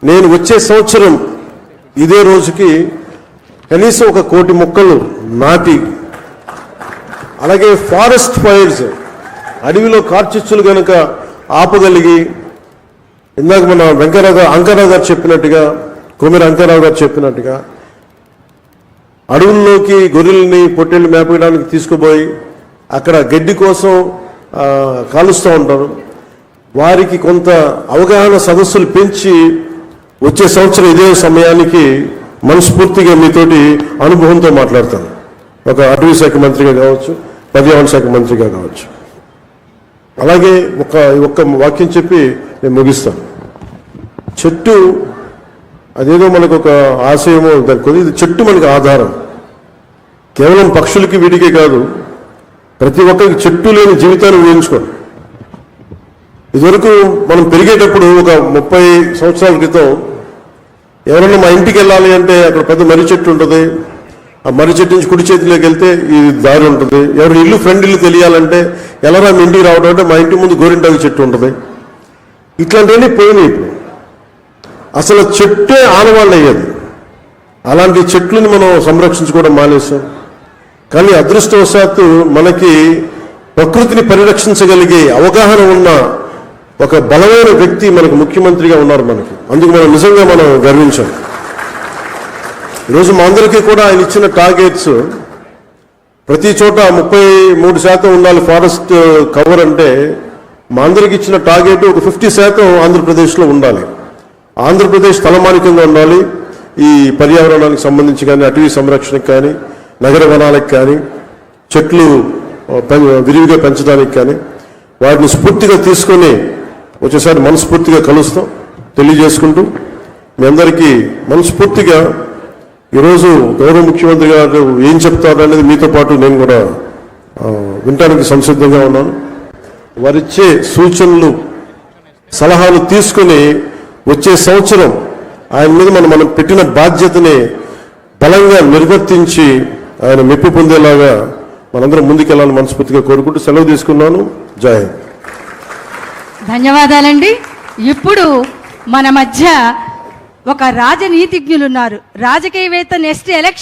నేను వచ్చే సంవత్సరం ఇదే రోజుకి కనీసం 1 కోటి మొక్కలు నాటి, అలాగే ఫారెస్ట్ ఫైర్స్ అడవిలో కార్చిచ్చులు కనుక ఆపగలిగి, ఇందాక మన అంకరావు గారు చెప్పినట్టుగా, కొమిర అంకరావు గారు చెప్పినట్టుగా అడవుల్లోకి గొర్రెల్ని పొట్టేళ్ళు మేపడానికి తీసుకుపోయి అక్కడ గడ్డి కోసం కాలుస్తూ ఉంటారు. వారికి కొంత అవగాహన సదస్సులు పెంచి వచ్చే సంవత్సరం ఇదే సమయానికి మనస్ఫూర్తిగా మీతోటి అనుభవంతో మాట్లాడతాను. ఒక అటవీ శాఖ మంత్రిగా కావచ్చు, పర్యావరణ శాఖ మంత్రిగా కావచ్చు. అలాగే ఒక్క వాక్యం చెప్పి నేను ముగిస్తాను. చెట్టు అదేదో మనకు ఒక ఆశయమో దానికి, ఇది చెట్టు మనకు ఆధారం. కేవలం పక్షులకి వీడికే కాదు, ప్రతి ఒక్కరికి చెట్టు లేని జీవితాన్ని ఊహించుకోండి. ఇదివరకు మనం పెరిగేటప్పుడు ఒక 30 సంవత్సరాల క్రితం ఎవరన్నా మా ఇంటికి వెళ్ళాలి అంటే అక్కడ పెద్ద మర్రి చెట్టు ఉంటుంది. ఆ మర్రి చెట్టు నుంచి కుడి చేతిలోకి వెళ్తే ఈ దారి ఉంటుంది. ఎవరి ఇల్లు ఫ్రెండ్ ఇల్లు తెలియాలంటే ఎలారా మీ ఇంటికి రావడం అంటే మా ఇంటి ముందు గోరింటాకు చెట్టు ఉంటుంది. ఇట్లాంటివన్నీ పోయినాయి. ఇప్పుడు అసలు చెట్టే ఆనవాళ్ళు అయ్యేది. అలాంటి చెట్లను మనం సంరక్షించుకోవడం మానేసాం. కానీ అదృష్టవశాత్తు మనకి ప్రకృతిని పరిరక్షించగలిగే అవగాహన ఉన్న ఒక బలమైన వ్యక్తి మనకు ముఖ్యమంత్రిగా ఉన్నారు మనకి. అందుకు మనం నిజంగా మనం గర్వించాం. ఈరోజు మా అందరికీ కూడా ఆయన ఇచ్చిన టార్గెట్స్ ప్రతి చోట 33% ఉండాలి ఫారెస్ట్ కవర్ అంటే, మా అందరికి ఇచ్చిన టార్గెట్ ఒక 50% ఆంధ్రప్రదేశ్లో ఉండాలి. ఆంధ్రప్రదేశ్ తలమానికంగా ఉండాలి. ఈ పర్యావరణానికి సంబంధించి కానీ, అటవీ సంరక్షణకు కానీ, నగర వనాలకు కానీ, చెట్లు విరివిగా పెంచడానికి కానీ, వాటిని స్ఫూర్తిగా తీసుకొని వచ్చేసారి మనస్ఫూర్తిగా కలుస్తాం తెలియజేసుకుంటూ, మీ అందరికీ మనస్ఫూర్తిగా ఈరోజు గౌరవ ముఖ్యమంత్రి గారు ఏం చెప్తారు అనేది మీతో పాటు నేను కూడా వినడానికి సంసిద్ధంగా ఉన్నాను. వారిచ్చే సూచనలు సలహాలు తీసుకుని వచ్చే సంవత్సరం ఆయన మీద మనం పెట్టిన బాధ్యతని బలంగా నిర్వర్తించి ఆయన మెప్పు పొందేలాగా మనందరం ముందుకెళ్ళాలని మనస్ఫూర్తిగా కోరుకుంటూ సెలవు తీసుకున్నాను. జై హింద్. ధన్యవాదాలండి. ఇప్పుడు మన మధ్య ఒక రాజనీతిజ్ఞులు ఉన్నారు. రాజకీయవేత్త నెక్స్ట్ ఎలక్షన్